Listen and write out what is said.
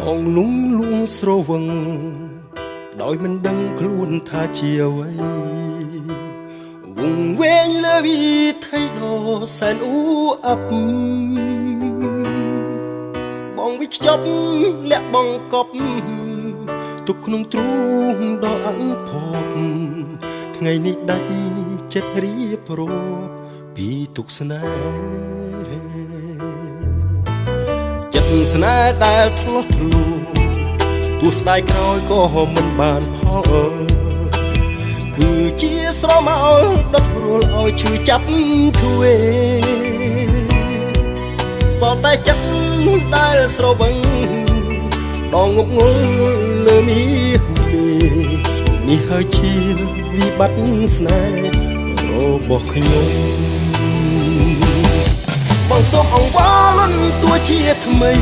បងលងលួងស្រវឹងដោយមិនដឹងខ្លួនថាជាអ្វីវងវែងលើវិថីដ៏សែនអ៊ូអាប់បងវិខ្ចប់លាក់បងកប់ទុកក្នុងទ្រូងដ៏អង្ភពថ្ងៃនេះដាច់ចិត្តរៀបរាប់ពីទុកស្នេហ៍ចិត្តស្នេហ៍ដែលធ្លាស់ធ្លាក់ទោះស្ដាយក្រោយក៏មិនបានផលគឺជាស្រមោលដុតរួលឲ្យឈឺចាប់ទ្វេសល់តែចិត្តដែលស្រវឹងដងងប់ងល់លើមាសនេះហើយជាវិបត្តិស្នេហ៍របស់ខ្ញុំបងសូមអង្វរលន់តួជាថ្មី